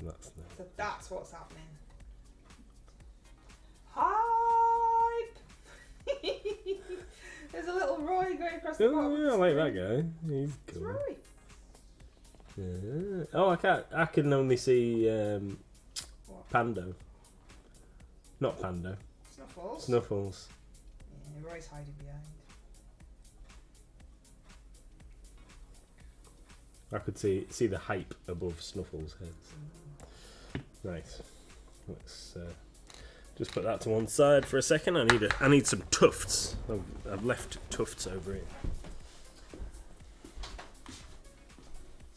That's nice. So that's what's happening. Hype! There's a little Roy going across the bottom. Oh, yeah, I like that guy. He's It's cool. Roy. Yeah. Oh, I can only see What? Pando. Not Pando. Snuffles. Snuffles. Yeah, Roy's hiding behind. I could see the hype above Snuffles' heads. Nice. Let's just put that to one side for a second. I need some tufts. I've left tufts over here.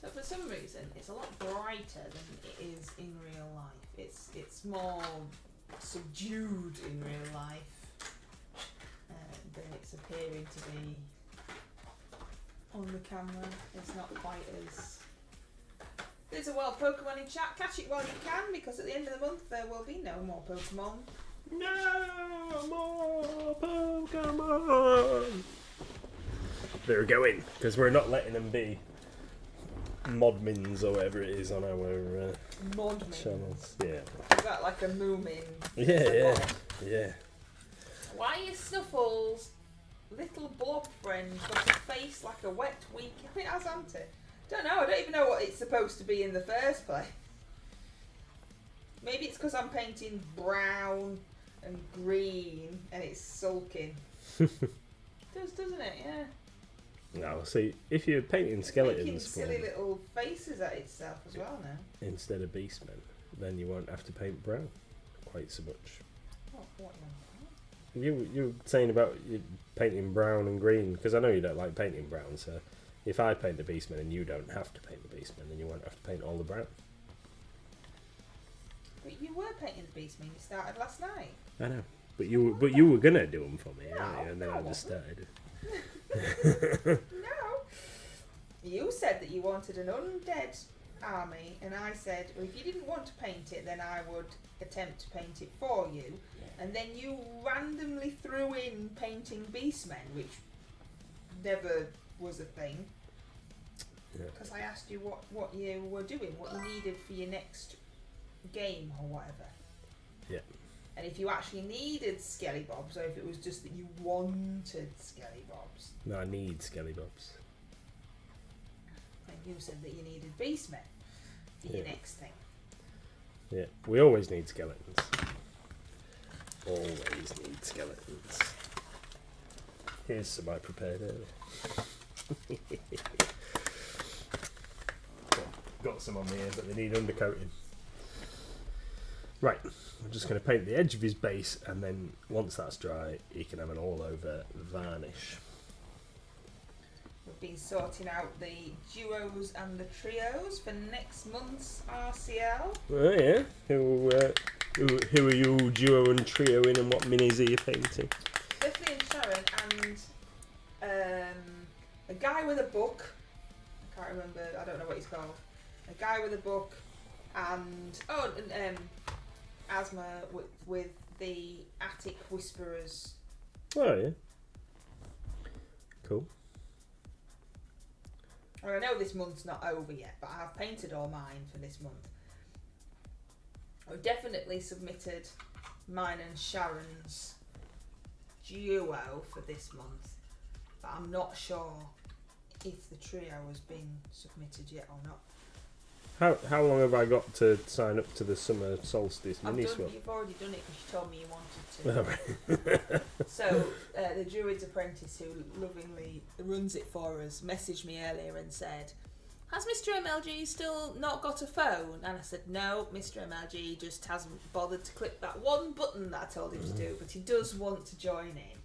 So for some reason, it's a lot brighter than it is in real life. It's more subdued in real life than it's appearing to be on the camera. It's not quite as... There's a World Pokemon in chat. Catch it while you can, because at the end of the month there will be no more Pokemon. No more Pokemon! They're going, because we're not letting them be modmins or whatever it is on our Modmins. channels. Yeah. Is that like a moomin? Yeah. Why is Snuffles' little blob friend got a face like a wet week? I think it has, hasn't it? Don't know. I don't even know what it's supposed to be in the first place. Maybe it's because I'm painting brown and green and it's sulking. It does, doesn't it? Yeah. No, see, if you're painting It's skeletons making silly little faces at itself as well now. instead of beastmen, then you won't have to paint brown quite so much. What You were saying about you painting brown and green, because I know you don't like painting brown, so if I paint the beastmen and you don't have to paint the beastmen, then you won't have to paint all the brown. But you were painting the Beastman. You started last night. I know, but you were gonna do them for me, No, weren't you? And then no, I I just started. No. You said that you wanted an undead army, and I said, well, if you didn't want to paint it, then I would attempt to paint it for you. And then you randomly threw in painting beastmen, which never was a thing. Because I asked you what you were doing, what you needed for your next game or whatever. Yeah. And if you actually needed Skellybobs, or if it was just that you wanted Skellybobs. No, I need Skellybobs. And you said that you needed beastmen for your next thing. Yeah, we always need skeletons. Always need skeletons. Here's some I prepared earlier. Got some on here, but they need undercoating. Right, I'm just going to paint the edge of his base, and then once that's dry, he can have an all-over varnish. We've been sorting out the duos and the trios for next month's RCL. Oh yeah, who are you duo and trio in, and what minis are you painting? Biffy and Sharon and a guy with a book. I can't remember, I don't know what he's called. A guy with a book and Asthma with the Attic Whisperers. Oh yeah, cool. Well, I know this month's not over yet, but I have painted all mine for this month. I've definitely submitted mine and Sharon's duo for this month, but I'm not sure if the trio has been submitted yet or not. How long have I got to sign up to the summer solstice mini swap? You've already done it because you told me you wanted to. So the Druid's Apprentice, who lovingly runs it for us, messaged me earlier and said, has Mr MLG still not got a phone? And I said, no, Mr MLG just hasn't bothered to click that one button that I told him to do, but he does want to join in.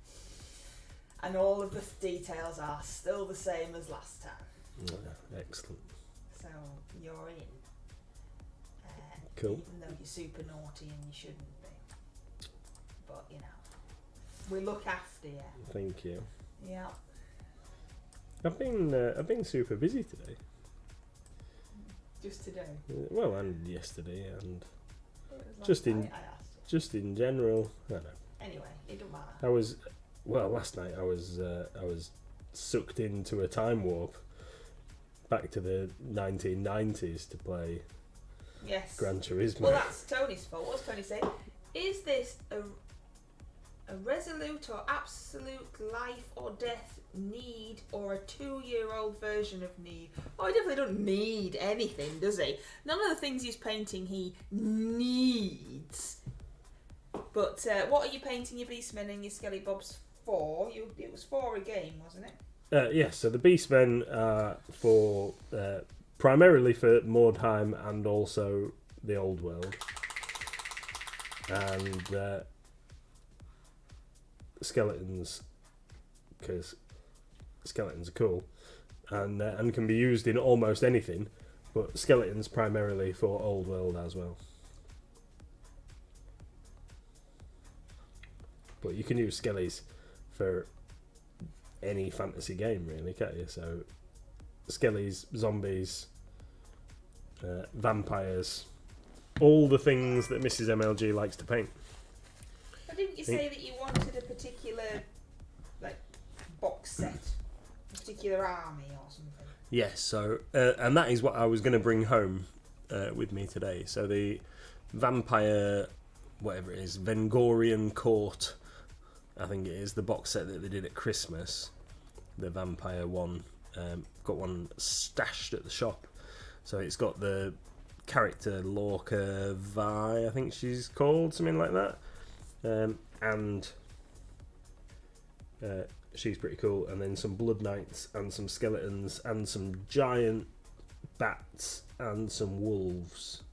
And all of the details are still the same as last time. Excellent. So you're in. Cool. Even though you're super naughty and you shouldn't be. But, you know, we look after you. Thank you. Yeah. I've been super busy today. Just today. Well, and yesterday, and It was last just night I asked you. just in general. I don't know. Anyway, it don't matter. Last night I was sucked into a time warp back to the 1990s to play Yes. Gran Turismo. Well, that's Tony's fault. What's Tony saying? Is this a resolute or absolute life or death need, or a 2-year-old version of need? Oh, he definitely doesn't need anything, does he? None of the things he's painting he needs. But what are you painting your Beastmen and your Skelly Bobs for? It was for a game, wasn't it? Yes, so the Beastmen are for primarily for Mordheim and also the Old World. And skeletons, because skeletons are cool and can be used in almost anything, but skeletons primarily for Old World as well. But you can use skellies for any fantasy game, really, can't you? So skellies, zombies, vampires, all the things that Mrs MLG likes to paint. But didn't you say that you wanted a particular box set, a particular army or something? Yes, so and that is what I was going to bring home with me today. So the vampire, whatever it is, Vengorian Court, I think it is, the box set that they did at Christmas. The vampire one, got one stashed at the shop. So it's got the character Lorca Vi, I think she's called, something like that. And she's pretty cool. And then some blood knights and some skeletons and some giant bats and some wolves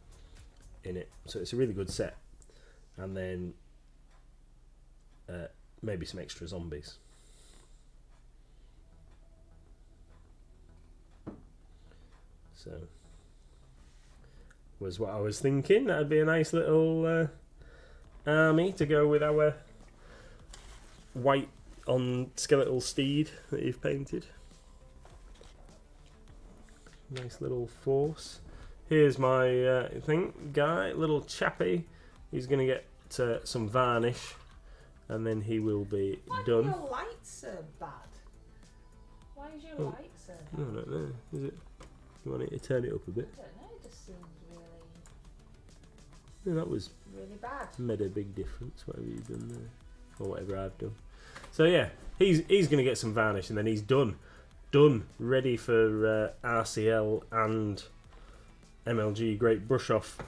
in it. So it's a really good set. And then maybe some extra zombies. So was what I was thinking. That'd be a nice little army to go with our white on skeletal steed that you've painted. Nice little force. Here's my guy, little chappy. He's going to get some varnish, and then he will be done. Why are your lights so bad? Why is your light so bad? I don't know. Is it? You want it to turn it up a bit? I don't know. It just seems Yeah, that was really bad. made a big difference. Whatever you've done there, or whatever I've done. So yeah, he's going to get some varnish, and then he's done, ready for RCL and MLG Great Brush Off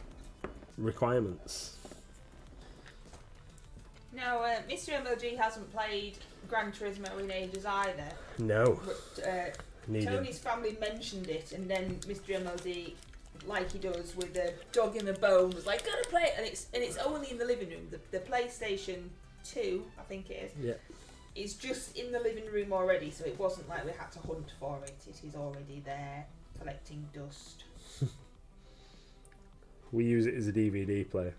requirements. Now, Mr MLG hasn't played Gran Turismo in ages either. No. But Tony's family mentioned it, and then Mr MLG, like he does with a dog in a bone, was like, "Gotta play it," and it's only in the living room. The PlayStation 2, I think it is. Yeah. Is just in the living room already, so it wasn't like we had to hunt for it. It is already there, collecting dust. We use it as a DVD player.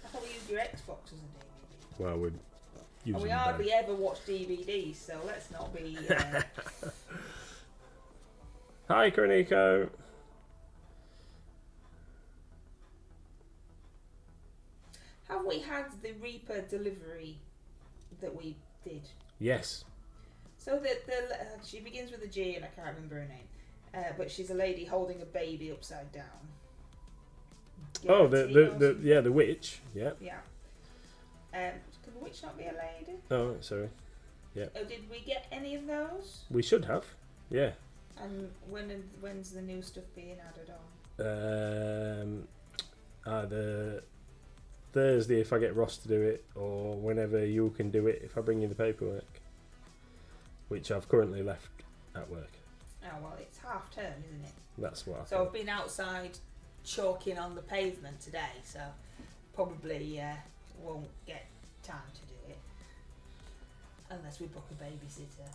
I thought we used your Xbox as a DVD. Well, we'd use And we them hardly ever watch DVDs, so let's not be... Hi, Kroniko. Have we had the Reaper delivery that we did? Yes. So she begins with a G and I can't remember her name, but she's a lady holding a baby upside down. Oh, the witch. Yeah. Yeah. Could the witch not be a lady? Oh, sorry. Yeah. Oh, did we get any of those? We should have. Yeah. And when's the new stuff being added on? Either Thursday if I get Ross to do it, or whenever you can do it if I bring you the paperwork, which I've currently left at work. Oh well, it's half term, isn't it? That's what I So I've been outside chalking on the pavement today, so probably won't get time to do it unless we book a babysitter.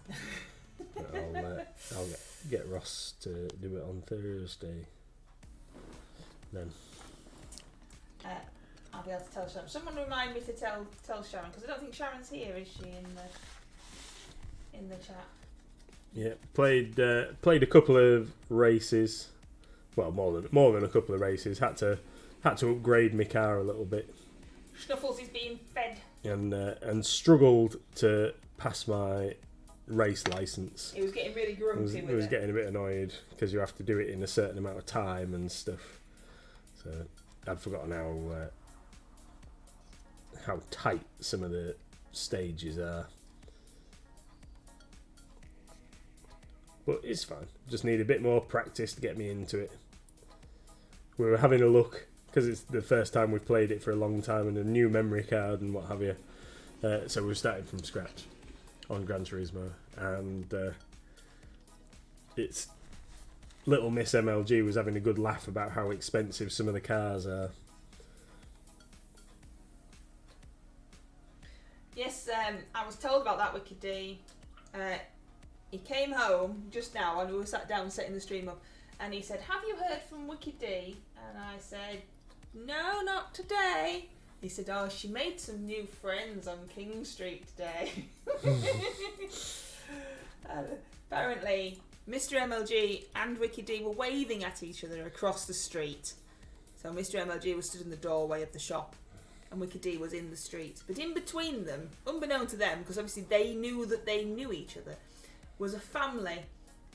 I'll get Ross to do it on Thursday. Then I'll be able to tell Sharon. Someone remind me to tell Sharon, because I don't think Sharon's here, is she, in the chat? Yeah, played a couple of races. Well, more than a couple of races. Had to upgrade my car a little bit. Snuffles is being fed. And struggled to pass my race license. He was getting really grumpy with it. He was getting a bit annoyed because you have to do it in a certain amount of time and stuff. So I'd forgotten how tight some of the stages are. But it's fine. Just need a bit more practice to get me into it. We were having a look, because it's the first time we've played it for a long time, and a new memory card and what have you. So we're starting from scratch on Gran Turismo. And it's little Miss MLG was having a good laugh about how expensive some of the cars are. Yes, I was told about that Wicked D. He came home just now and we were sat down setting the stream up, and he said, "Have you heard from Wicked D?" And I said, "No, not today." He said, "Oh, she made some new friends on King Street today." Apparently, Mr MLG and Wicked D were waving at each other across the street. So Mr MLG was stood in the doorway of the shop and Wicked D was in the street. But in between them, unbeknown to them, because obviously they knew that they knew each other, was a family.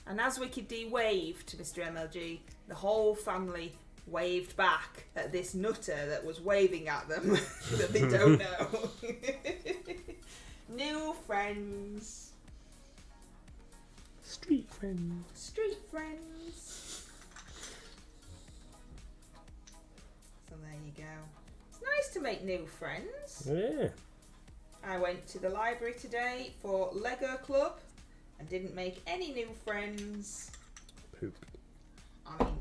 And as Wicked D waved to Mr MLG, the whole family waved back at this nutter that was waving at them that they don't know. New friends. Street friends. Street friends. So there you go. It's nice to make new friends. Yeah. I went to the library today for Lego Club and didn't make any new friends. Poop. I mean,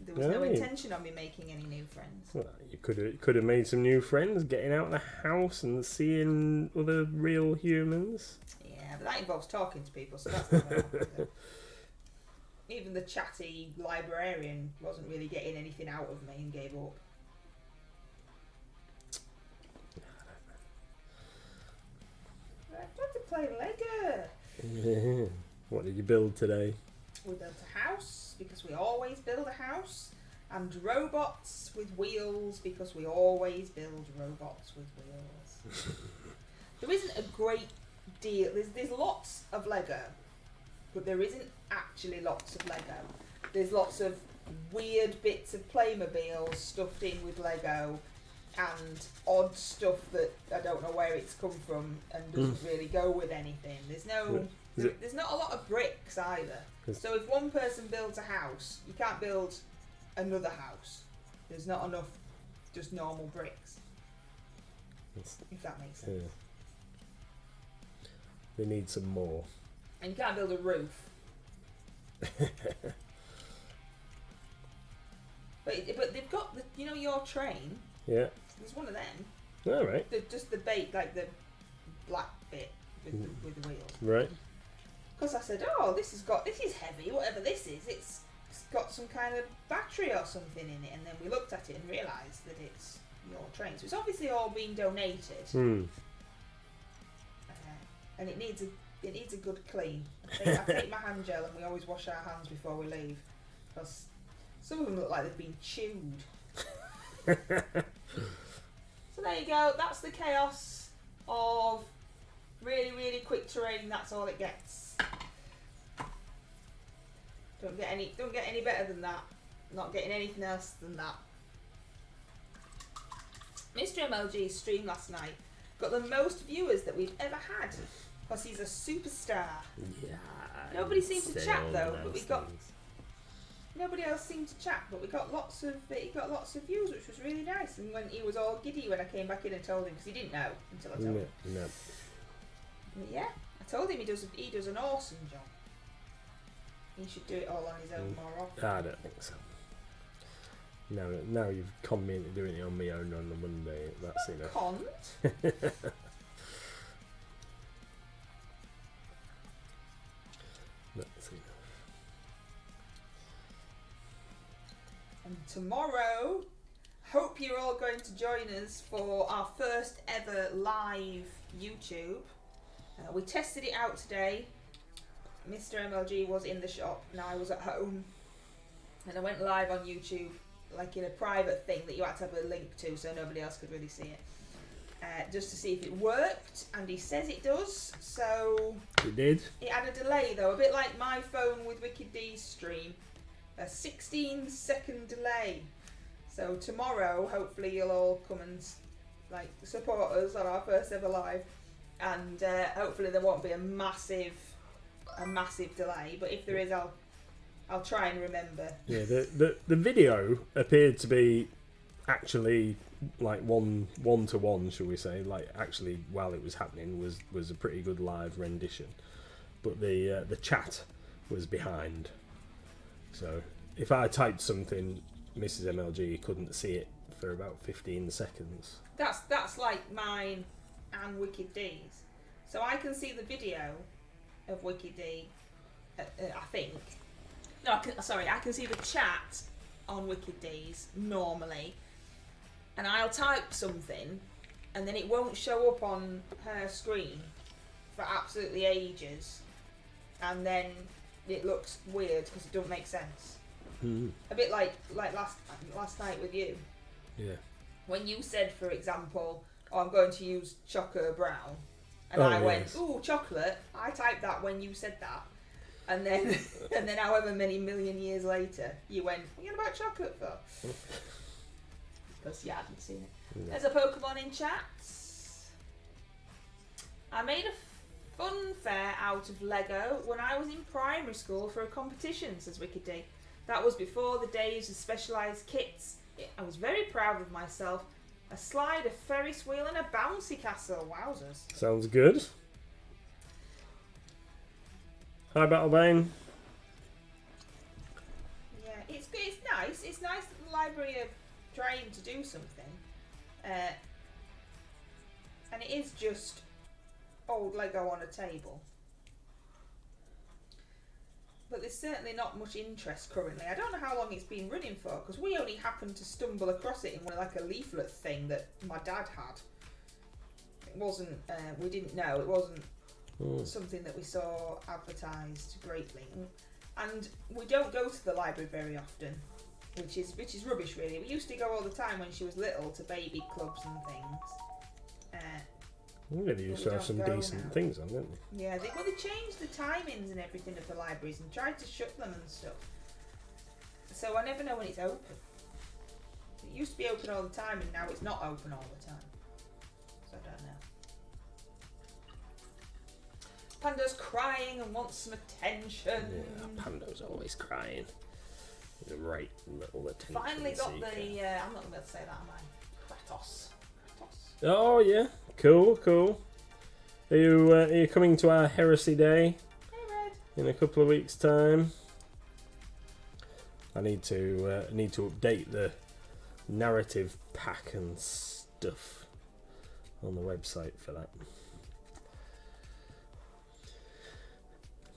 there was no intention of me making any new friends. Well, you could have made some new friends, getting out of the house and seeing other real humans. Yeah, but that involves talking to people, so that's not going to happen. Even the chatty librarian wasn't really getting anything out of me and gave up. I tried to play Lego. What did you build today? We built a house because we always build a house, and robots with wheels because we always build robots with wheels. There isn't a great deal. There's lots of Lego, but there isn't actually lots of Lego. There's lots of weird bits of Playmobil stuffed in with Lego, and odd stuff that I don't know where it's come from and doesn't really go with anything. There's not a lot of bricks either. So if one person builds a house, you can't build another house. There's not enough just normal bricks. If that makes sense. Yeah. They need some more. And you can't build a roof. But they've got your train. Yeah. There's one of them. All right. Just the bait, like the black bit with the wheels. Right. Because I said, "Oh, this is heavy. Whatever this is, it's got some kind of battery or something in it." And then we looked at it and realised that it's your train. So it's obviously all being donated. And it needs a good clean. I take my hand gel and we always wash our hands before we leave, because some of them look like they've been chewed. So there you go. That's the chaos of really, really quick terrain. That's all it gets. Don't get any better than that. Not getting anything else than that. Mr MLG's stream last night got the most viewers that we've ever had, because he's a superstar. Yeah. Nobody seemed to chat though, but we got. Nobody else seemed to chat, but he got lots of views, which was really nice. And when he was all giddy when I came back in and told him, because he didn't know until I told him. No. But yeah, I told him he does an awesome job. He should do it all on his own more often. I don't think so. Now you've conned me into doing it on my own on a Monday. That's enough. Conned. That's enough. And tomorrow, hope you're all going to join us for our first ever live YouTube. We tested it out today. Mr MLG was in the shop and I was at home, and I went live on YouTube, like in a private thing that you had to have a link to so nobody else could really see it, just to see if it worked, and he says it does. So it did. It had a delay though, a bit like my phone with Wicked D's stream, a 16-second delay. So tomorrow, hopefully, you'll all come and like support us on our first ever live, and hopefully there won't be a massive delay. But if there is, I'll try and remember. Yeah, the video appeared to be actually like one to one, shall we say? Like actually, while it was happening, was a pretty good live rendition, but the chat was behind. So if I typed something, Mrs MLG couldn't see it for about 15 seconds. That's like mine and Wicked D's. So I can see the video of Wicked D, I think. No, I can see the chat on Wicked D's normally, and I'll type something, and then it won't show up on her screen for absolutely ages, and then it looks weird because it don't make sense. A bit like last night with you. Yeah. When you said, for example, "Oh, I'm going to use chocolate brown," and I went, "Ooh, chocolate." I typed that when you said that, and then however many million years later, you went, "What are you on about chocolate for?" Because you hadn't seen it. No. There's a Pokemon in chat. I made a fun fair out of Lego when I was in primary school for a competition, says Wicked D. That was before the days of specialised kits. I was very proud of myself. A slide, a Ferris wheel and a bouncy castle. Wowzers. Sounds good. Hi, Battlebane. Yeah, it's nice. It's nice that the library are trying to do something. And it is just old Lego on a table. But there's certainly not much interest currently. I don't know how long it's been running for, because we only happened to stumble across it in like a leaflet thing that my dad had. It wasn't, we didn't know, it wasn't something that we saw advertised greatly. And we don't go to the library very often, which is rubbish really. We used to go all the time when she was little to baby clubs and things. We really used to have some decent things on, didn't we? Yeah, they changed the timings and everything of the libraries and tried to shut them and stuff. So I never know when it's open. It used to be open all the time and now it's not open all the time. So I don't know. Panda's crying and wants some attention. Yeah, Panda's always crying. The right little attention. Finally got the, I'm not going to be able to say that, am I? Kratos. Oh yeah, cool. Are you coming to our Heresy Day? Hey Red. In a couple of weeks' time? I need to update the narrative pack and stuff on the website for that.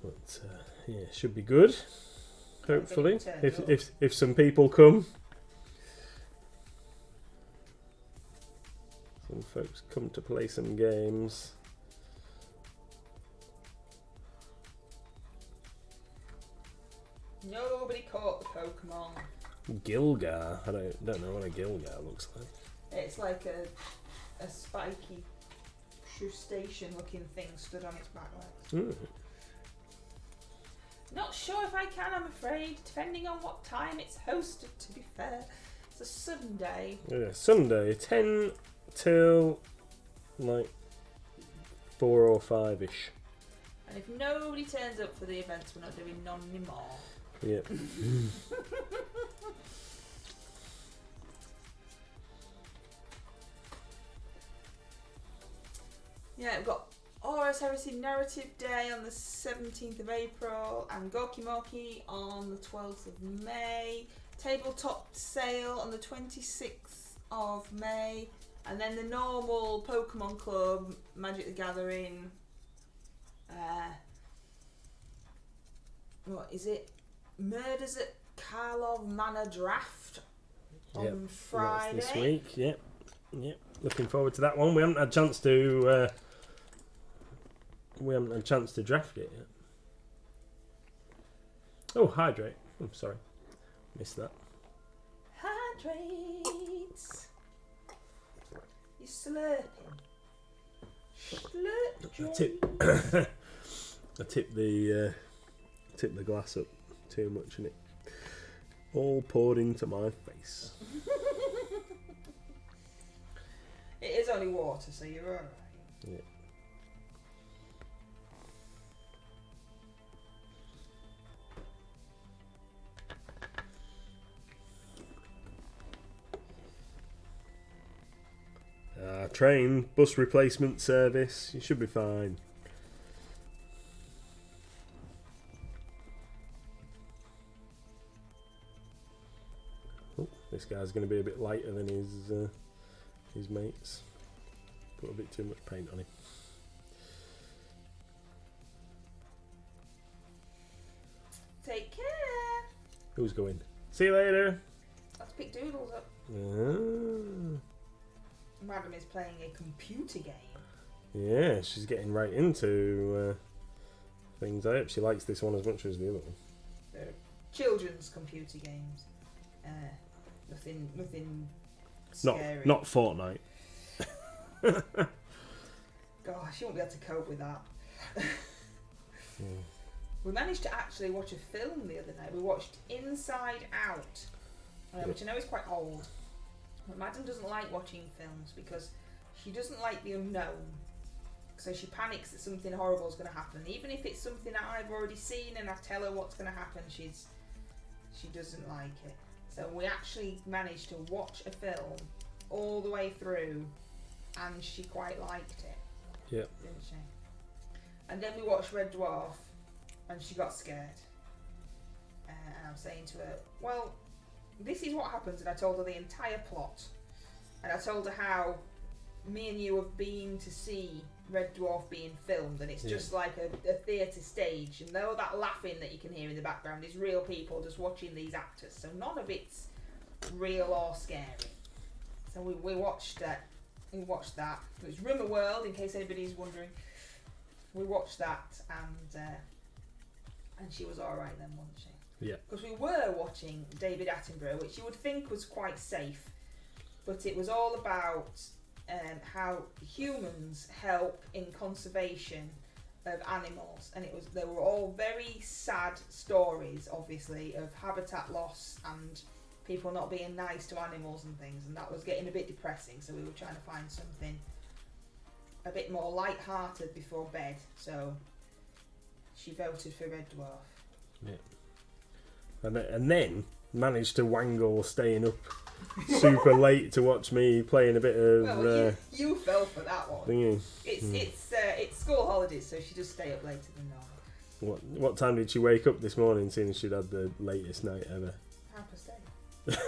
But yeah, should be good. Hopefully, if some people come. Some folks come to play some games. Nobody caught the Pokemon. Gilgar. I don't know what a Gilgar looks like. It's like a spiky crustacean looking thing stood on its back legs. Not sure if I can, I'm afraid, depending on what time it's hosted, to be fair. It's a Sunday. Yeah, Sunday, 10 till like 4 or 5ish. And if nobody turns up for the events, we're not doing none anymore. Yep. Yeah, we've got Horus Heresy Narrative Day on the 17th of April and Gorkimoki on the 12th of May. Tabletop sale on the 26th of May. And then the normal Pokemon Club, Magic the Gathering, what is it? Murders at Karlov Manor Draft on Friday. That's this week, yep. Looking forward to that one. We haven't had a chance to draft it yet. Oh, hydrate. I'm sorry. Missed that. Hydrates. You're slurping. Slurp. I tipped the glass up too much and All poured into my face. It is only water, so you're alright. Yeah. Train, bus replacement service. You should be fine. Oh, this guy's going to be a bit lighter than his mates. Put a bit too much paint on him. Take care. Who's going? See you later. Let's pick Doodles up. Ah. Madam is playing a computer game. Yeah, she's getting right into things. I hope she likes this one as much as the other one. They're children's computer games. Nothing scary. Not Fortnite. Gosh, you won't be able to cope with that. Yeah. We managed to actually watch a film the other night. We watched Inside Out, which I know is quite old. But Madam doesn't like watching films because she doesn't like the unknown. So she panics that something horrible is going to happen. Even if it's something that I've already seen and I tell her what's going to happen, she doesn't like it. So we actually managed to watch a film all the way through, and she quite liked it. Yeah. Didn't she? And then we watched Red Dwarf, and she got scared. And I'm saying to her, well, this is what happens. And I told her the entire plot. And I told her how me and you have been to see Red Dwarf being filmed, and it's just like a theatre stage, and all that laughing that you can hear in the background is real people just watching these actors, so none of it's real or scary. So we watched that. It was Rumour World, in case anybody's wondering. We watched that, and she was all right then, wasn't she? Yeah. Because we were watching David Attenborough, which you would think was quite safe, but it was all about how humans help in conservation of animals, and they were all very sad stories, obviously, of habitat loss and people not being nice to animals and things, and that was getting a bit depressing. So we were trying to find something a bit more light-hearted before bed. So she voted for Red Dwarf. Yeah. And then managed to wangle staying up super late to watch me playing a bit of. Well, you fell for that one. Thingy. It's school holidays, so she just stay up later than normal. What time did she wake up this morning, seeing as she'd had the latest night ever? 8:30.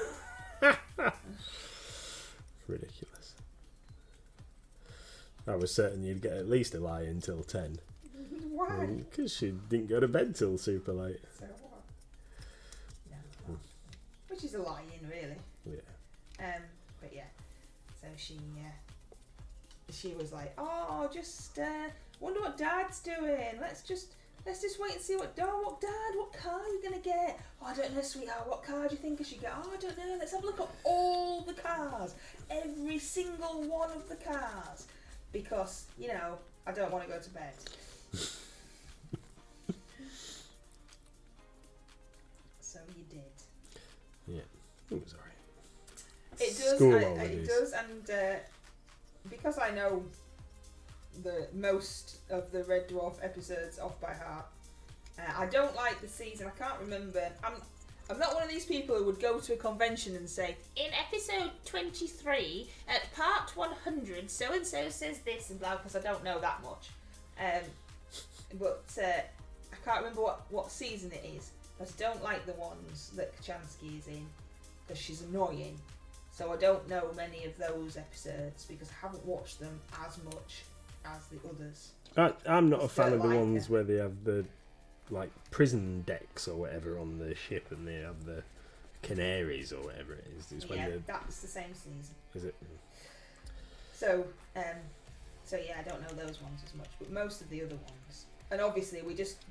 Ridiculous. I was certain you'd get at least a lie until 10. Why? Because she didn't go to bed till super late. So what? No. Which is a lie-in, really. Yeah. But yeah. So she was like, oh, just wonder what Dad's doing. Let's just wait and see what car are you gonna get? Oh, I don't know, sweetheart. What car do you think I should get? Oh, I don't know. Let's have a look at all the cars, every single one of the cars, because I don't want to go to bed. So you did. Yeah, it was alright. It does. School it does, and because I know the most of the Red Dwarf episodes off by heart, I don't like the season. I can't remember. I'm not one of these people who would go to a convention and say, in episode 23 at part 100 so and so says this and blah, because I don't know that much. But I can't remember what season it is. But I don't like the ones that Kachansky is in because she's annoying. So I don't know many of those episodes because I haven't watched them as much as the others. I'm not a fan of the ones where they have the prison decks or whatever on the ship, and they have the canaries or whatever it is. That's the same season. Is it? So yeah, I don't know those ones as much, but most of the other ones. And obviously, we just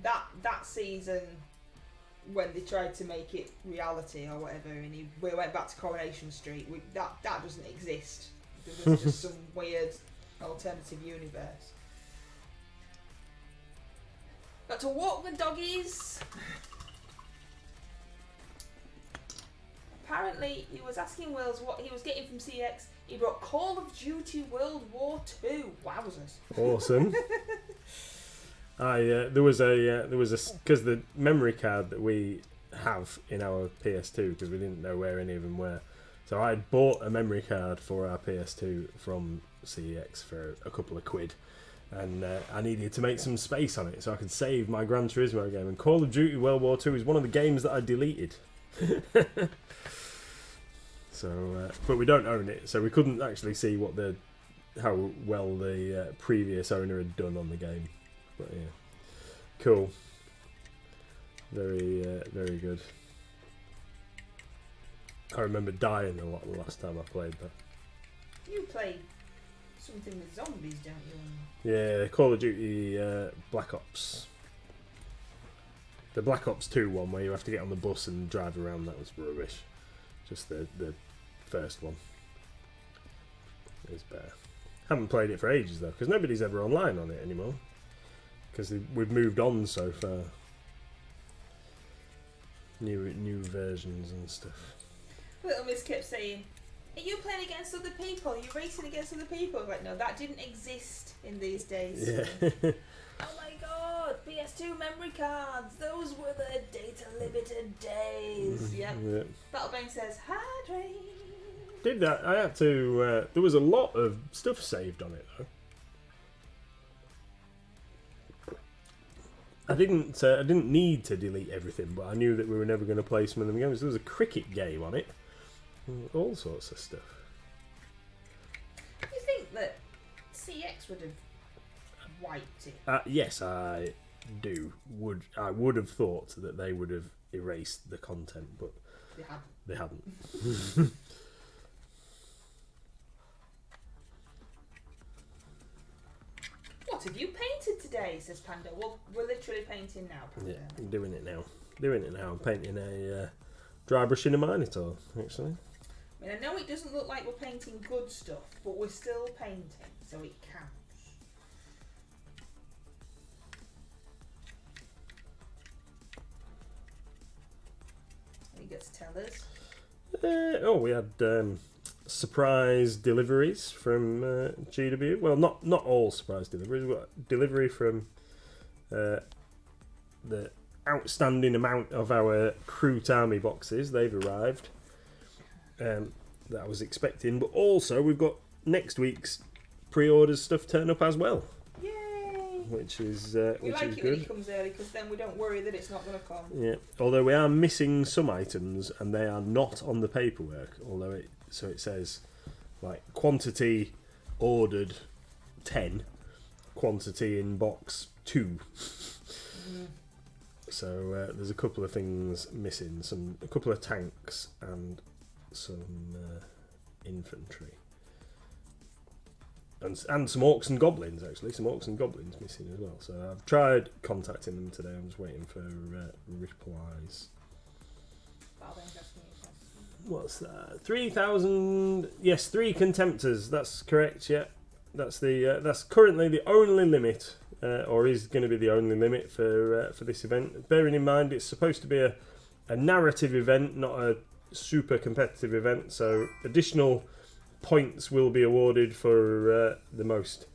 that season when they tried to make it reality or whatever, and we went back to Coronation Street. That doesn't exist. There's just some weird alternative universe. Got to walk the doggies. apparently he was asking Wills what he was getting from CX. He brought Call of Duty World War II. Wowzers! Awesome. There was a because the memory card that we have in our PS2, because we didn't know where any of them were. So I bought a memory card for our PS2 from CEX for a couple of quid, and I needed to make some space on it so I could save my Gran Turismo game. And Call of Duty World War II is one of the games that I deleted. So, but we don't own it, so we couldn't actually see how well the previous owner had done on the game. But yeah, cool. Very, very good. I remember dying a lot the last time I played that. You play something with zombies, don't you? Yeah, Call of Duty Black Ops. The Black Ops 2 one where you have to get on the bus and drive around, that was rubbish. Just the first one is better. Haven't played it for ages though, because nobody's ever online on it anymore. Because we've moved on so far. New versions and stuff. Little Miss kept saying, "Are you playing against other people? Are you racing against other people?" Like, no, that didn't exist in these days. Yeah. Oh my god, PS2 memory cards. Those were the data limited days. Yep. Yeah. Battlebang says, hydrate. Did that? I had to. There was a lot of stuff saved on it though. I didn't need to delete everything, but I knew that we were never going to play some of them games. There was a cricket game on it, all sorts of stuff. You think that CX would have wiped it? Yes, I do. I would have thought that they would have erased the content, but they hadn't. What have you painted today? Says Panda. Well, we're literally painting now, Panda. Yeah, I'm doing it now. I'm painting a dry brushing a Minotaur, actually. I mean, I know it doesn't look like we're painting good stuff, but we're still painting, so it counts. What you got to tell us? We had surprise deliveries from GW. Well, not all surprise deliveries. We got delivery from the outstanding amount of our Kroot Army boxes. They've arrived. That I was expecting, but also we've got next week's pre-orders stuff turn up as well. Yay! Which is we which like is it good. when it comes early, because then we don't worry that it's not going to come. Yeah, although we are missing some items and they are not on the paperwork. Although it says like quantity ordered 10, quantity in box 2. So there's a couple of things missing, a couple of tanks and some infantry. And some orcs and goblins, actually. Some orcs and goblins missing as well. So I've tried contacting them today. I'm just waiting for replies. What's that? 3,000. Yes, 3 contemptors. That's correct. Yeah, that's currently the only limit, or is going to be the only limit for this event. Bearing in mind it's supposed to be a narrative event, not a super competitive event. So additional points will be awarded for the most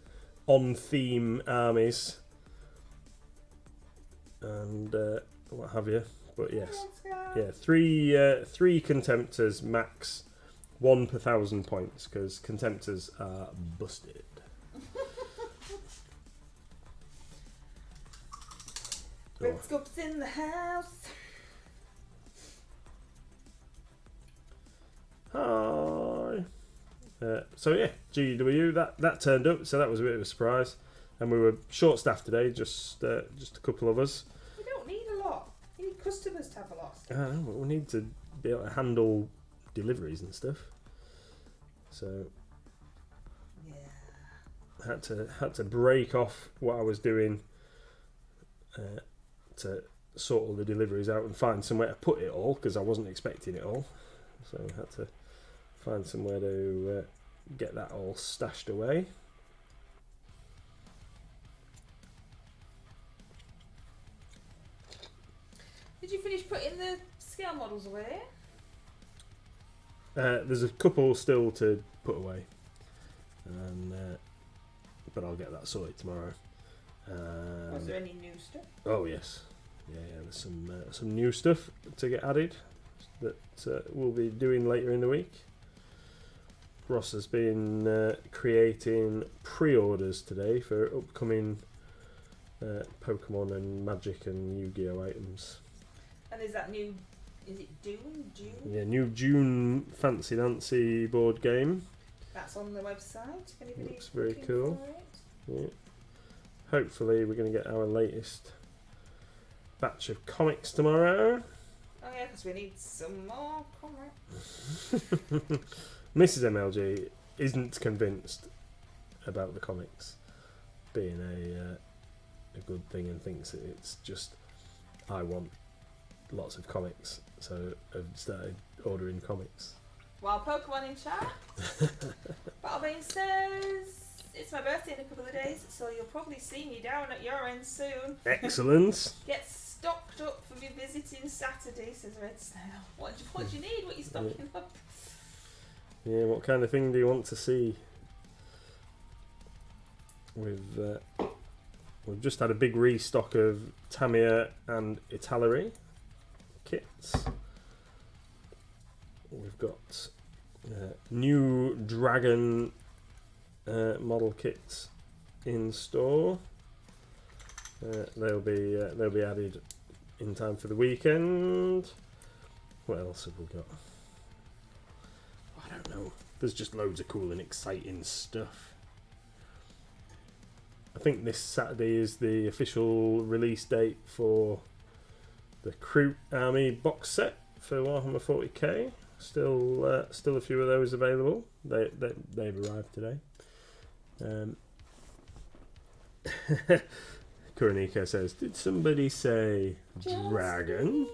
on-theme armies and what have you. But yes, yeah, 3 contemptors max, 1 per 1,000 points, because contemptors are busted. Red Scope's in the house. Hi. So yeah, GW that turned up, so that was a bit of a surprise, and we were short staffed today, just a couple of us. We don't need a lot. You need customers to have a lot. We need to be able to handle deliveries and stuff. So yeah, had to break off what I was doing to sort all the deliveries out and find somewhere to put it all, because I wasn't expecting it all. So I had to find somewhere to get that all stashed away. Did you finish putting the scale models away? There's a couple still to put away, but I'll get that sorted tomorrow. Was there any new stuff? Oh yes, yeah. There's some new stuff to get added that we'll be doing later in the week. Ross has been creating pre-orders today for upcoming Pokemon and Magic and Yu-Gi-Oh items. And is that new? Is it June? Yeah, new June Fancy Nancy board game. That's on the website. If anybody's Looks very looking cool. for it. Yeah. Hopefully we're going to get our latest batch of comics tomorrow. Oh yeah, because we need some more comics. Mrs MLG isn't convinced about the comics being a good thing and thinks that it's just, I want lots of comics, so I've started ordering comics. While Pokemon in chat, Battlebane says it's my birthday in a couple of days, so you'll probably see me down at your end soon. Excellent. Get stocked up for me visiting Saturday, says Red Snail. What do you need? What are you stocking up? Yeah, what kind of thing do you want to see? We've just had a big restock of Tamiya and Italary kits. We've got new Dragon model kits in store. They'll be added in time for the weekend. What else have we got? I don't know. There's just loads of cool and exciting stuff. I think this Saturday is the official release date for the Crew Army box set for Warhammer 40k. Still a few of those available. They've arrived today. Kuroniko says, "Did somebody say dragon?"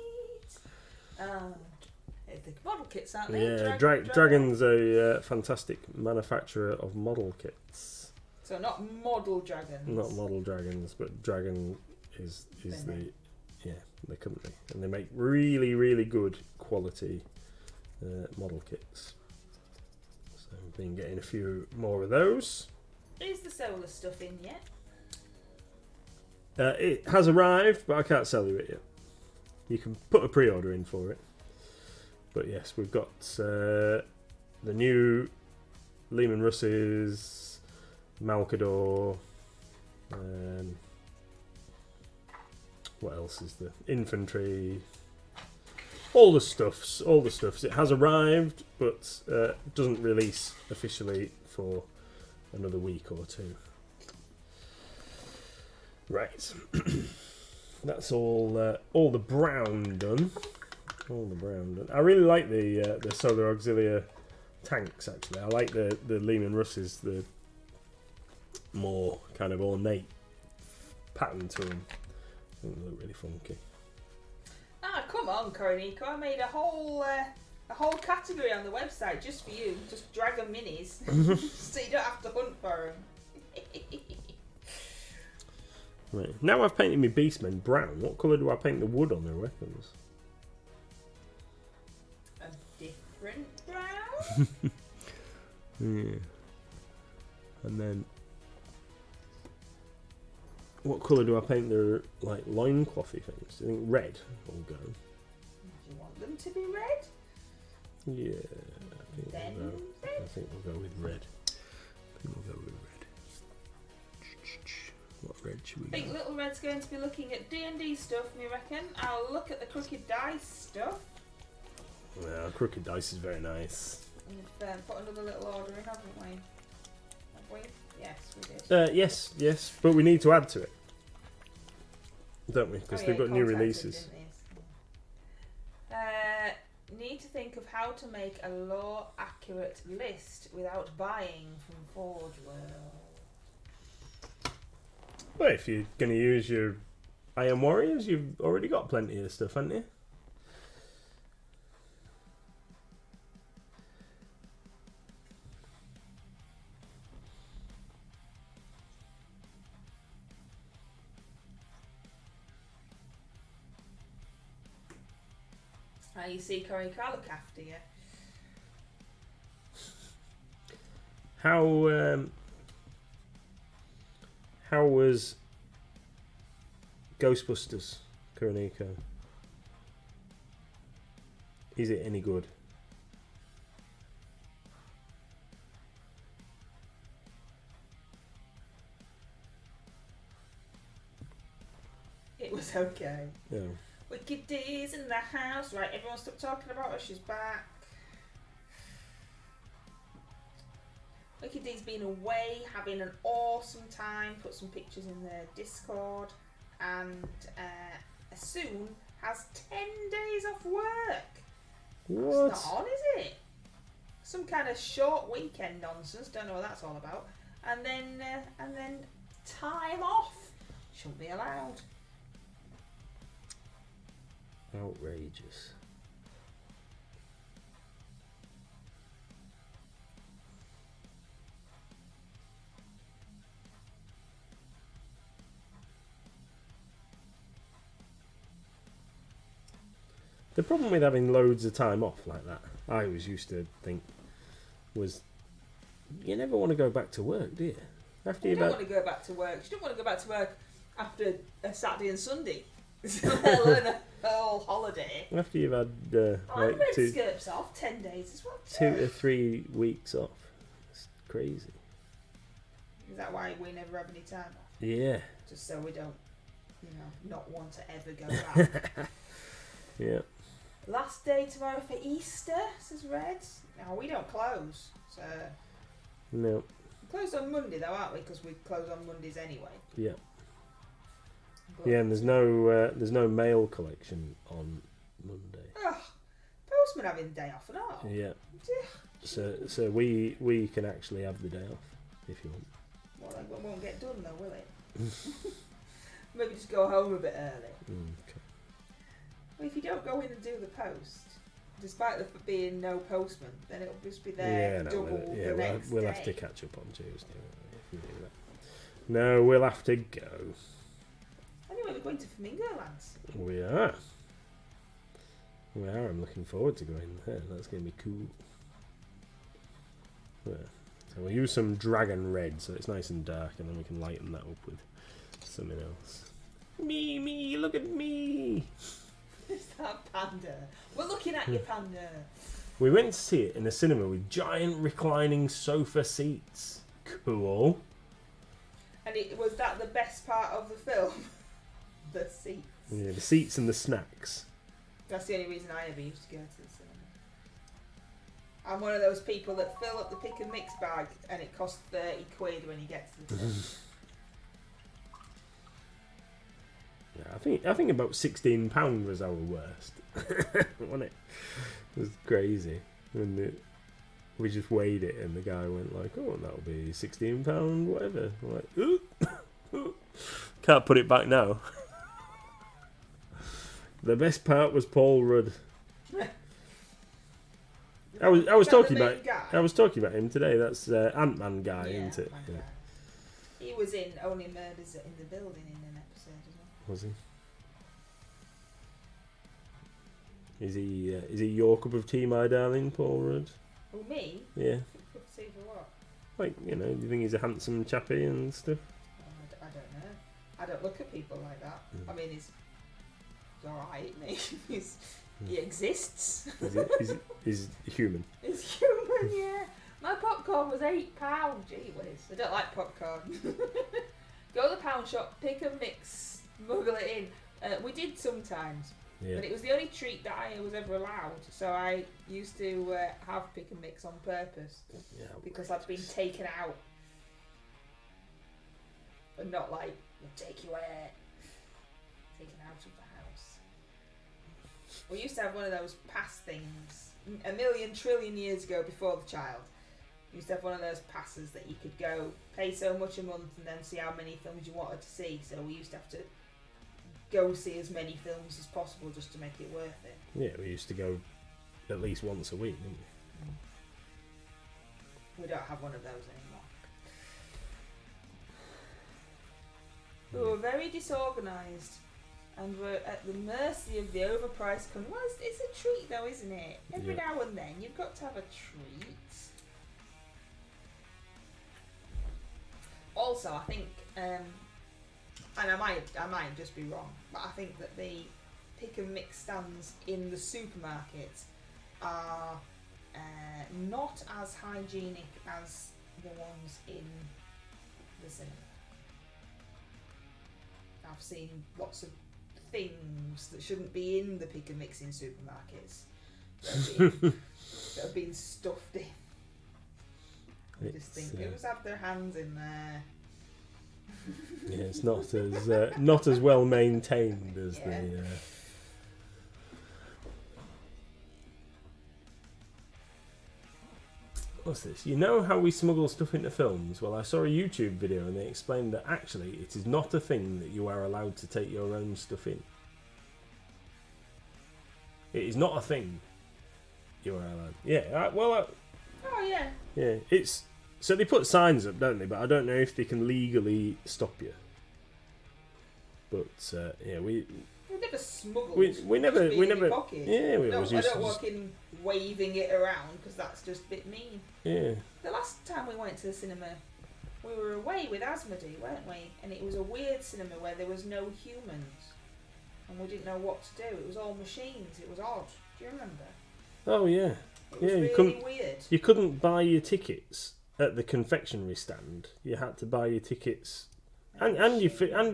The model kits, aren't they? Yeah, Dragon's a fantastic manufacturer of model kits. So not model dragons. Not model dragons, but Dragon is the company, and they make really good quality model kits. So I've been getting a few more of those. Is the solar stuff in yet? It has arrived, but I can't sell you it yet. You can put a pre-order in for it. But yes, we've got the new Lehman Russes, Malkador. What else is the infantry? All the stuffs. It has arrived, but doesn't release officially for another week or two. Right, that's all the brown done. I really like the Solar Auxilia tanks. Actually, I like the Lehman Russes, the more kind of ornate pattern to them. I think they look really funky. Ah, come on, Coroniko! I made a whole category on the website just for you, just dragon minis, so you don't have to hunt for them. Right. Now I've painted my beastmen brown. What colour do I paint the wood on their weapons? A different brown? Yeah. And then what colour do I paint their like loinclothy things? Do you think red will go? Do you want them to be red? Yeah. Then I think we'll go with red. What red should we I think go? Little Red's going to be looking at D&D stuff, me reckon. I'll look at the Crooked Dice stuff. Yeah, Crooked Dice is very nice. We've put another little order in, haven't we? Have we? Yes, we did. Yes, but we need to add to it, don't we? Because Oh, they've got new contacted, releases. didn't they? Need to think of how to make a lore accurate list without buying from Forge World. Well, if you're going to use your Iron Warriors, you've already got plenty of stuff, haven't you? You see, Corey, I look after you. How was Ghostbusters, Kuroniko? Is it any good? It was okay. Yeah. Wicked D's in the house. Right, everyone stop talking about her. She's back. Wicked D's been away, having an awesome time. Put some pictures in the Discord. And soon has 10 days off work. What? It's not on, is it? Some kind of short weekend nonsense. Don't know what that's all about. And then time off. Shouldn't be allowed. Outrageous. The problem with having loads of time off like that, I always used to think, was you never want to go back to work, do you? After You you've don't had, want to go back to work. You don't want to go back to work after a Saturday and Sunday. Let alone a whole holiday. after you've had I've like read two Skirps off 10 days as well. 2 to 3 weeks off. It's crazy. Is that why we never have any time off? Yeah. Just so we don't, not want to ever go back. Yeah. Last day tomorrow for Easter, says Red. Now, we don't close. So No. we close on Monday though, aren't we? Because we close on Mondays anyway. Yeah. But, Yeah, and there's no mail collection on Monday. Ugh, postman having the day off and all. Yeah. Yeah. So we can actually have the day off if you want. Well, that won't get done though, will it? Maybe just go home a bit early. Okay. Well, if you don't go in and do the post, despite there being no postman, then it'll just be there double the next we'll day. have to catch up on Tuesday if we do that. No, we'll have to go. Anyway, we're going to Flamingo Lands. We are. We are. I'm looking forward to going there. That's going to be cool. Yeah. So we'll use some dragon red so it's nice and dark, and then we can lighten that up with something else. Me, look at me. Is that panda? We're looking at you, panda. We went to see it in a cinema with giant reclining sofa seats. Cool. And was that the best part of the film? The seats. Yeah, the seats and the snacks. That's the only reason I ever used to go to the cinema. I'm one of those people that fill up the pick and mix bag and it costs 30 quid when you get to the film. Yeah, I think about £16 was our worst. Wasn't it? It was crazy. And we just weighed it and the guy went like, oh, that'll be £16, whatever. I'm like, ooh. Can't put it back now. The best part was Paul Rudd. I was talking about him today. That's Ant-Man guy, isn't it? Ant-Man guy. He was in Only Murders in the Building in an episode as well. Was he? Is he your cup of tea, my darling, Paul Rudd? Oh, me? Yeah. See for what? Like, do you think he's a handsome chappy and stuff? I don't know. I don't look at people like that. I mean, he's alright, isn't he? He exists. He's human. He's human, yeah. My popcorn was £8. Gee whiz. I don't like popcorn. Go to the pound shop, pick and mix, smuggle it in. We did sometimes. Yeah. But it was the only treat that I was ever allowed. So I used to have pick and mix on purpose. Yeah, because I'd been taken out. But not like, we'll take you away. Taken out of the house. We used to have one of those pass things. A million trillion years ago before the child. We used to have one of those passes that you could go, pay so much a month and then see how many films you wanted to see. So we used to have to go see as many films as possible just to make it worth it. Yeah, we used to go at least once a week, didn't we? We don't have one of those anymore. We were very disorganised and we're at the mercy of the overpriced company. Well, it's a treat though, isn't it? Every now and then you've got to have a treat. Also, I think, and I might just be wrong, but I think that the pick and mix stands in the supermarket are not as hygienic as the ones in the cinema. I've seen lots of things that shouldn't be in the pick and mix in supermarkets that have been stuffed in. I just think who's had their hands in there? Yeah, it's not as well maintained as the. What's this? You know how we smuggle stuff into films? Well, I saw a YouTube video and they explained that actually it is not a thing that you are allowed to take your own stuff in. It is not a thing you are allowed. Yeah, oh yeah. Yeah, it's so they put signs up, don't they? But I don't know if they can legally stop you. But we never smuggled. We never. Yeah, we always used to. I don't walk in waving it around because that's just a bit mean. Yeah. The last time we went to the cinema, we were away with Asmodee, weren't we? And it was a weird cinema where there was no humans, and we didn't know what to do. It was all machines. It was odd. Do you remember? Oh yeah. It was really weird. You couldn't buy your tickets at the confectionery stand. You had to buy your tickets and your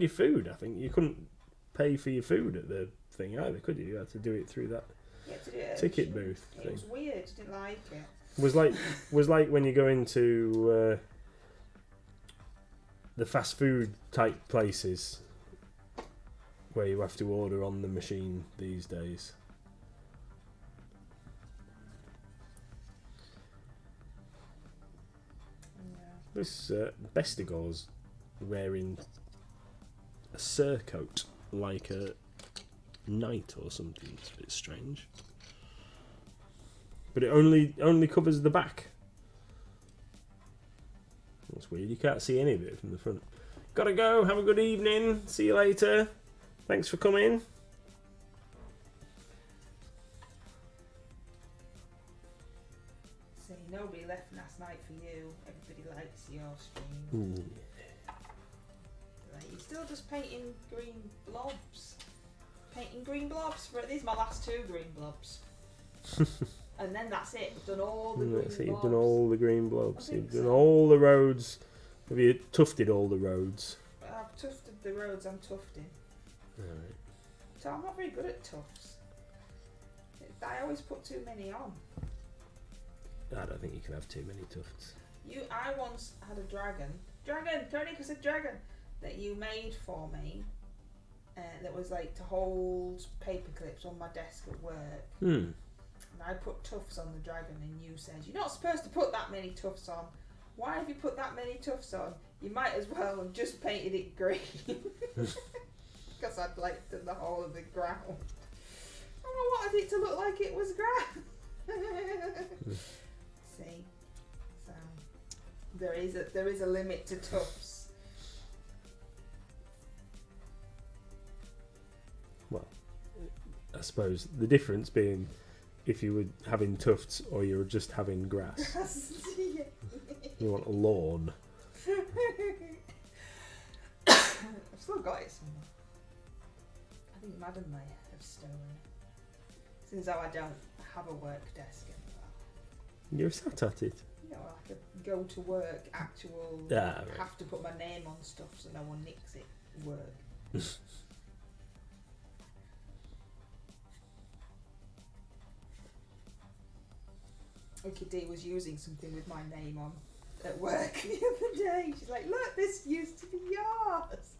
food. I think you couldn't pay for your food at the thing either, could you? You had to do it through that ticket booth thing. It was weird. Didn't like it. Was like when you go into the fast food type places where you have to order on the machine these days. This Bestigor's wearing a surcoat like a knight or something. It's a bit strange. But it only covers the back. That's weird. You can't see any of it from the front. Gotta go. Have a good evening. See you later. Thanks for coming. See, nobody left last night for you. Everybody likes your stream. Like, you're still just painting green blobs. Painting green blobs. These are my last 2 green blobs. And then that's it. We've done all the green blobs. You've done all the green blobs. You've done so. all the roads. Have you tufted all the roads? I've tufted the roads I'm tufting. Alright. So I'm not very good at tufts. I always put too many on. I don't think you can have too many tufts. I once had a dragon, Copernicus said dragon, that you made for me, that was like to hold paper clips on my desk at work. And I put tufts on the dragon, and you said, you're not supposed to put that many tufts on. Why have you put that many tufts on? You might as well have just painted it green. Because I'd like done the whole of the ground. I wanted it to look like it was grass. See, so there is a limit to tufts. Well, I suppose the difference being if you were having tufts or you were just having grass. Yeah. You want a lawn. I've still got it somewhere. I think Madam may have stolen it. Since I don't have a work desk anymore. You're sat at it. You know, like a go to work, actual, right. Have to put my name on stuff so no one nicks it work. Wicked D was using something with my name on at work the other day. She's like, look, this used to be yours.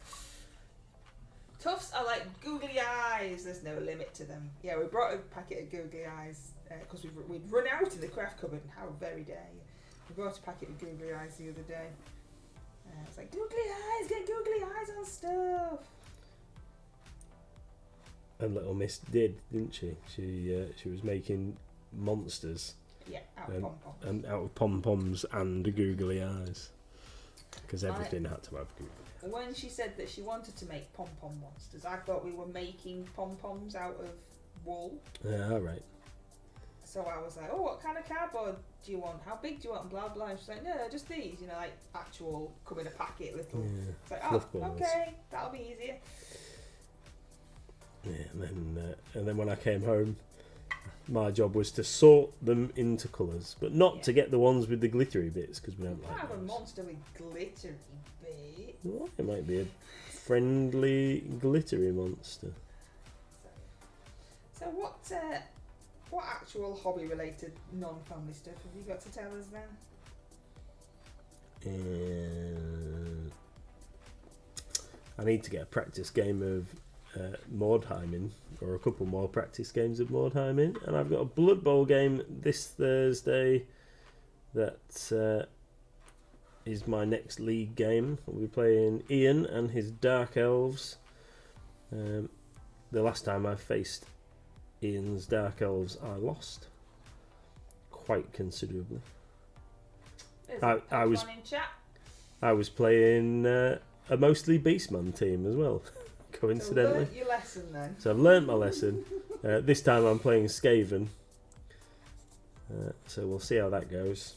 Tufts are like googly eyes. There's no limit to them. Yeah, we brought a packet of googly eyes because we'd run out in the craft cupboard. And how very dare you. We brought a packet of googly eyes the other day. It's like, googly eyes, get googly eyes on stuff. And little Miss did, didn't she? She was making monsters. Yeah, out of pom-poms. And out of pom-poms and googly eyes. Because everything had to have googly eyes. When she said that she wanted to make pom-pom monsters, I thought we were making pom-poms out of wool. Yeah, alright. So I was like, oh, what kind of cardboard do you want? How big do you want? And blah blah. And she's like, no, just these. You know, like actual come in a packet little. Yeah. It's like, Fluff oh, balls. okay, that'll be easier. Yeah, and then when I came home, my job was to sort them into colours, but not to get the ones with the glittery bits because we don't You like can't have a those. monster with glittery bits. Well, it might be a friendly glittery monster. So what actual hobby-related non-family stuff have you got to tell us then? And I need to get a practice game of Mordheim in, or a couple more practice games of Mordheim in, and I've got a Blood Bowl game this Thursday that is my next league game. We'll be playing Ian and his Dark Elves. The last time I faced Ian's Dark Elves, I lost quite considerably. I was playing a mostly Beastman team as well, coincidentally. So learn your lesson then. So I've learnt my lesson. This time I'm playing Skaven. So we'll see how that goes.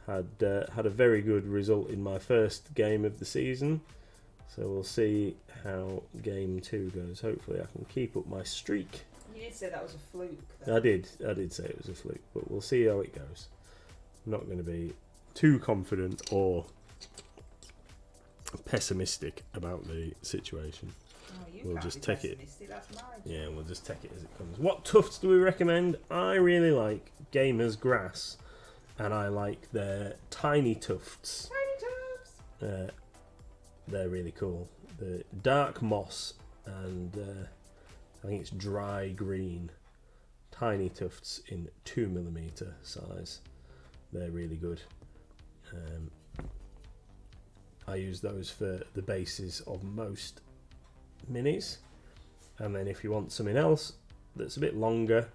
Had a very good result in my first game of the season. So we'll see how game 2 goes. Hopefully I can keep up my streak. You did say that was a fluke though. I did say it was a fluke, but we'll see how it goes. I'm not going to be too confident or pessimistic about the situation. Oh, you We'll can't just be take it. pessimistic, that's my job. Yeah, we'll just take it as it comes. What tufts do we recommend? I really like Gamer's Grass, and I like their tiny tufts. Tiny tufts! They're really cool. The dark moss and I think it's dry green. Tiny tufts in 2mm size. They're really good. I use those for the bases of most minis, and then if you want something else that's a bit longer,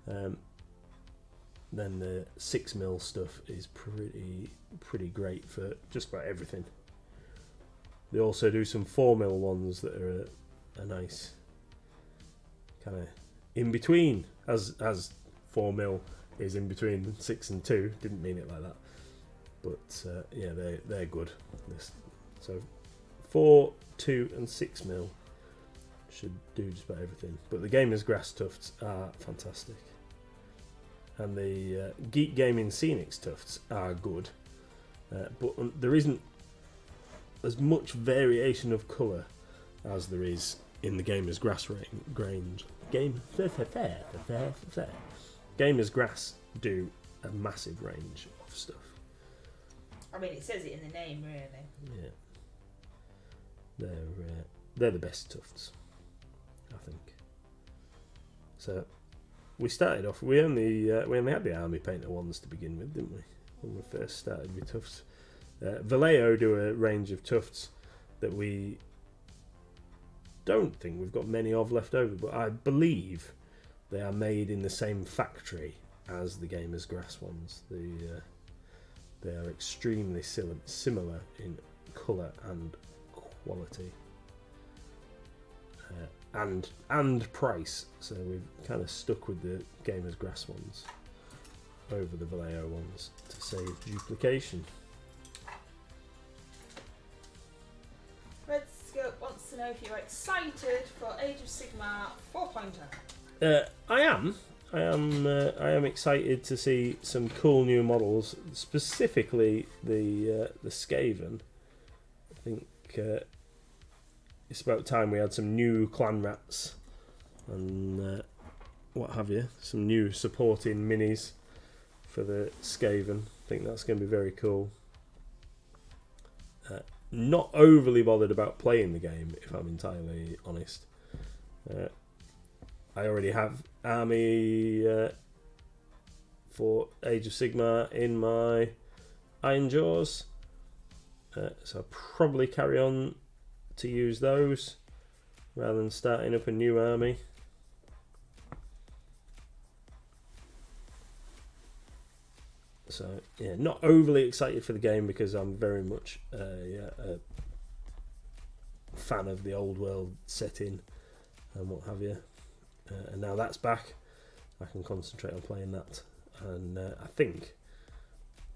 then the 6mm stuff is pretty great for just about everything. They also do some 4mm ones that are a nice kind of in between, as 4mm is in between 6 and 2. Didn't mean it like that, but yeah, they're good. So 4, 2 and 6mm should do just about everything. But the Gamer's Grass tufts are fantastic, and the Geek Gaming Scenics tufts are good, but there isn't as much variation of colour as there is in the Gamer's Grass range. Gamer's Grass do a massive range of stuff. I mean, it says it in the name, really. Yeah, they're the best tufts, I think. So we started off. We only had the army painter ones to begin with, didn't we? When we first started with tufts. Vallejo do a range of tufts that we don't think we've got many of left over, but I believe they are made in the same factory as the Gamer's Grass ones. They are extremely similar in colour and quality, and price. So we've kind of stuck with the Gamer's Grass ones over the Vallejo ones to save duplication. Red Scope wants to know if you're excited for Age of Sigmar 4.0. I am excited to see some cool new models, specifically the Skaven. I think it's about time we had some new clan rats and what have you, some new supporting minis for the Skaven. I think that's going to be very cool. Not overly bothered about playing the game, if I'm entirely honest. I already have army for Age of Sigmar in my Iron Jaws, so I'll probably carry on to use those rather than starting up a new army. So yeah, not overly excited for the game because I'm very much a fan of the old world setting and what have you. And now that's back, I can concentrate on playing that. And I think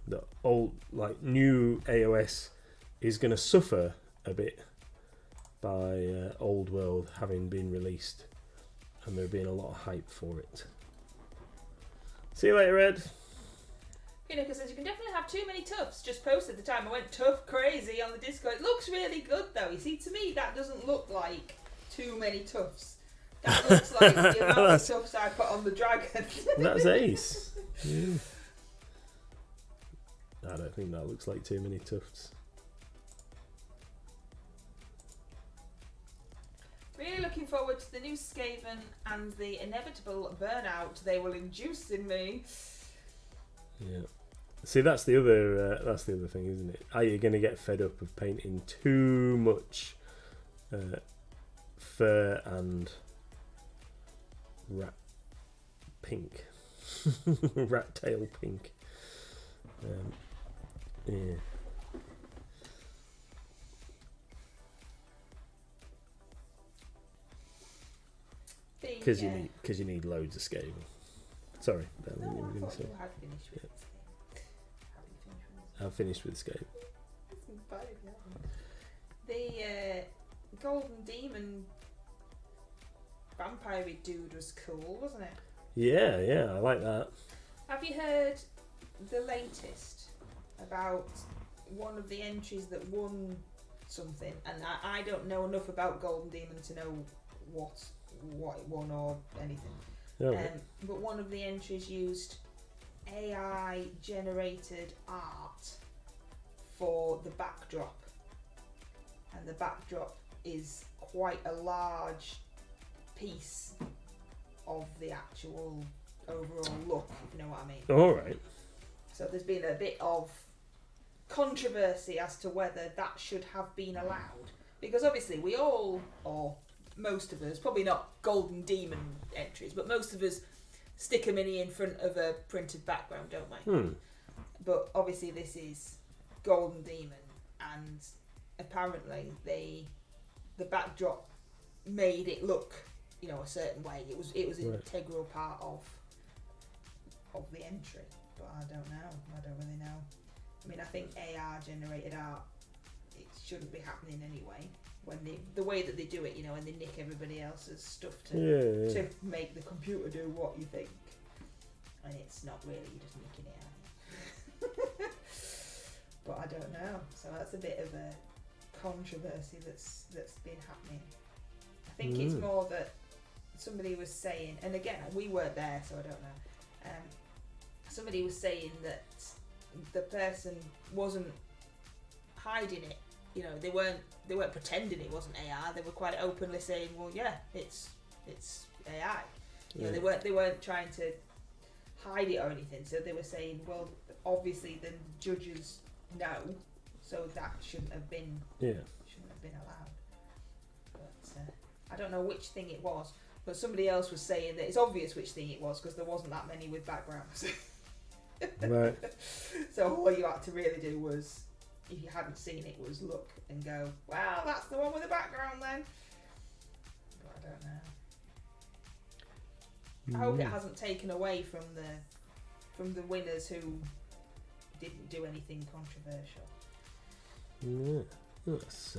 the old, like, new AOS is going to suffer a bit by Old World having been released, and there being a lot of hype for it. See you later, Ed. Because says you can definitely have too many tufts. Just posted the time I went tough crazy on the Discord. It looks really good though. You see, to me that doesn't look like too many tufts. That looks like the amount of tufts I put on the dragon. That's ace. Yeah. I don't think that looks like too many tufts. Really looking forward to the new Skaven and the inevitable burnout they will induce in me. Yeah. See, that's the other thing, isn't it? Are you going to get fed up of painting too much fur and rat pink, rat tail pink? Yeah. Because you need loads of Skaven. Sorry, no, I thought you had finished with I've finished with Skaven. The Golden Demon vampire dude was cool, wasn't it? Yeah, I like that. Have you heard the latest about one of the entries that won something? And I don't know enough about Golden Demon to know what it won or anything. Oh. But one of the entries used AI generated art for the backdrop, and the backdrop is quite a large piece of the actual overall look, if you know what I mean. Alright. So there's been a bit of controversy as to whether that should have been allowed, because obviously we all, or most of us, probably not Golden Demon entries, but most of us stick a mini in front of a printed background, don't we? But obviously this is Golden Demon, and apparently the backdrop made it look, a certain way. It was an integral part of the entry, but I don't really know. I mean, I think AI generated art, it shouldn't be happening anyway. When the way that they do it, and they nick everybody else's stuff to make the computer do what you think, and it's not really, you're just nicking it out. But I don't know. So that's a bit of a controversy that's been happening. I think it's more that somebody was saying, and again we weren't there, so I don't know. Somebody was saying that the person wasn't hiding it. They weren't pretending it wasn't AI. They were quite openly saying, "Well, yeah, it's AI." They weren't trying to hide it or anything. So they were saying, "Well, obviously, the judges know, so that shouldn't have been allowed." But I don't know which thing it was. But somebody else was saying that it's obvious which thing it was because there wasn't that many with backgrounds. Right. So all you had to really do was, if you hadn't seen it, was look and go, "Well, that's the one with the background then." But I don't know. I hope it hasn't taken away from the winners who didn't do anything controversial. Yeah, that's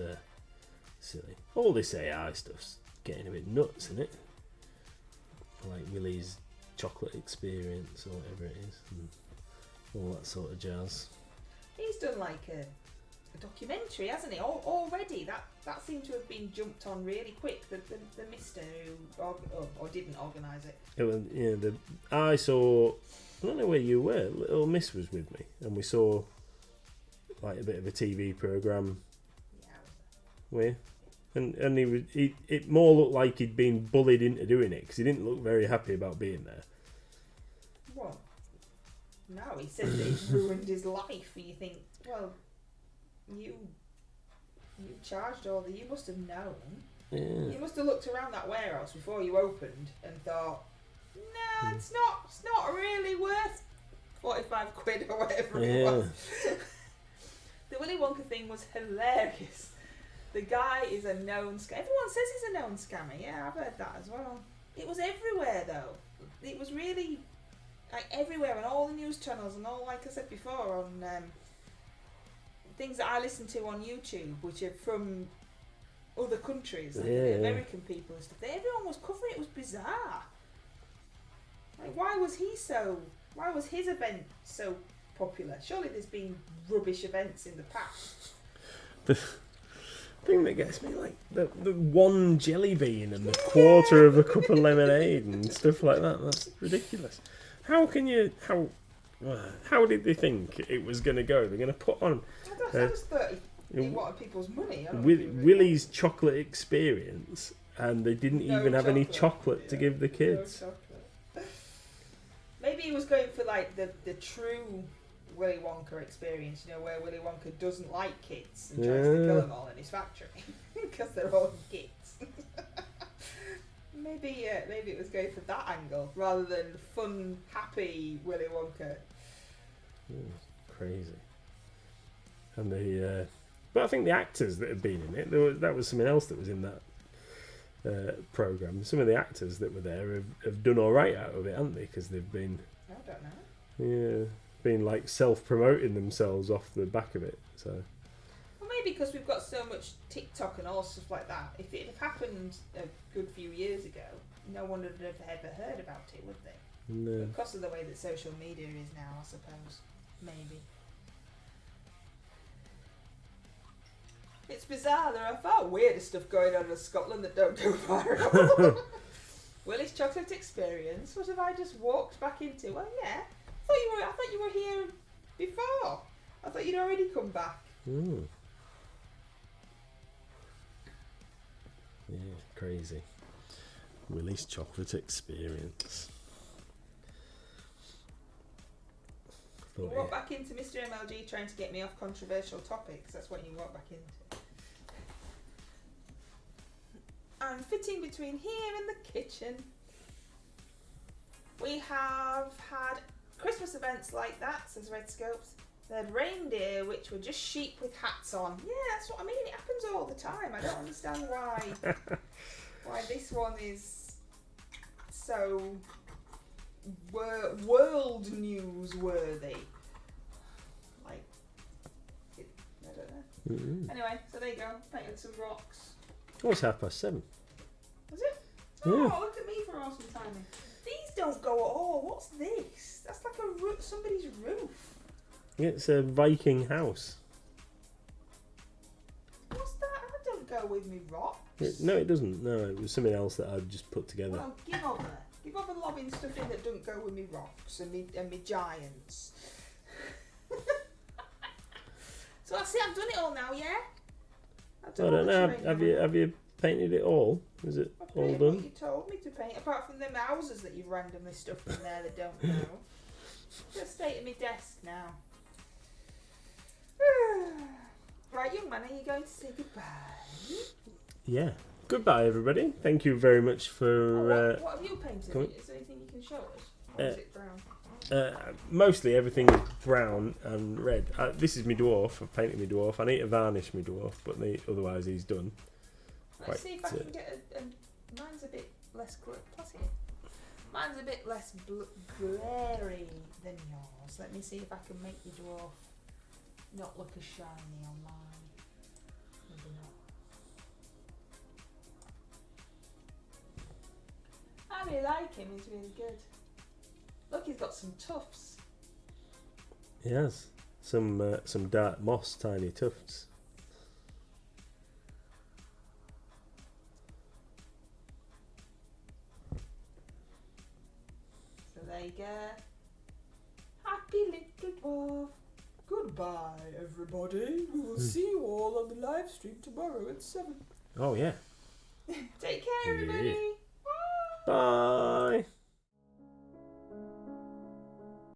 silly. All this AI stuff's getting a bit nuts, isn't it? Like Willie's chocolate experience or whatever it is, and all that sort of jazz. He's done like a documentary, hasn't he? Already, that seemed to have been jumped on really quick. The Mister who or didn't organise it. I saw. I don't know where you were. Little Miss was with me, and we saw like a bit of a TV programme. Yeah. And it more looked like he'd been bullied into doing it because he didn't look very happy about being there. What? No, he said that it ruined his life. And you think, well, you charged all the. You must have known. Yeah. You must have looked around that warehouse before you opened and thought, no, it's not really worth 45 quid or whatever it was. The Willy Wonka thing was hilarious. The guy is a known scammer. Everyone says he's a known scammer. Yeah, I've heard that as well. It was everywhere though. It was really like everywhere on all the news channels and all, like I said before, on things that I listen to on YouTube, which are from other countries, like the American people and stuff. Everyone was covering it. It was bizarre. Like, why was his event so popular? Surely there's been rubbish events in the past. The thing that gets me, like the one jelly bean and the quarter of a cup of lemonade and stuff like that. That's ridiculous. How did they think it was going to go? They're going to put on. I just thought he wanted people's money. Willie's chocolate experience, and they didn't even have any chocolate to give the kids. No, maybe he was going for like the true Willy Wonka experience, you know, where Willy Wonka doesn't like kids and tries to kill them all in his factory because they're all kids. Maybe it was going for that angle rather than fun, happy Willy Wonka. Crazy. And but I think the actors that have been in it, that was something else that was in that program. Some of the actors that were there have done all right out of it, haven't they? Because they've been. I don't know. Yeah, been like self-promoting themselves off the back of it. So. Well, maybe because we've got so much TikTok and all stuff like that. If it had happened a good few years ago, no one would have ever heard about it, would they? No. Because of the way that social media is now, I suppose. Maybe. It's bizarre. There are far weirder stuff going on in Scotland that don't go viral. Willie's chocolate experience. What have I just walked back into? Well, yeah. I thought you were here before. I thought you'd already come back. Mm. Yeah, crazy. Willie's chocolate experience. You walk back into Mr MLG trying to get me off controversial topics. That's what you walk back into. And fitting between here and the kitchen, we have had Christmas events like that, says Red Scopes. They had reindeer, which were just sheep with hats on. Yeah, that's what I mean. It happens all the time. I don't understand why this one is so world news worthy. Like, I don't know. Mm-hmm. Anyway, so there you go. Painted some rocks. Oh, it's 7:30. Was it? Yeah. Oh, look at me for awesome timing. These don't go at all. What's this? That's like somebody's roof. It's a Viking house. What's that? That don't go with me rocks. No, it doesn't. No, it was something else that I'd just put together. Well, give over lobbing stuff in that don't go with me rocks and me giants. So I see I've done it all now, yeah? I don't know. Have you painted it all? Is it all done? What you told me to paint, apart from them houses that you've randomly stuffed in there that don't know. Just stay at my desk now. Right, young man, are you going to say goodbye? Yeah. Goodbye, everybody. Thank you very much for. What have you painted? Is there anything you can show us? Or is it brown? Mostly everything is brown and red. This is my dwarf. I've painted my dwarf. I need to varnish my dwarf, but otherwise he's done. Let's see if I can get mine's a bit less Mine's a bit less glary than yours. Let me see if I can make your dwarf not look as shiny on mine. Maybe not. I really like him. He's really good. Look, he's got some tufts. He has some dark moss, tiny tufts. So there you go. Happy little dwarf. Goodbye, everybody. We will see you all on the live stream tomorrow at 7. Oh yeah. Take care, everybody. Bye.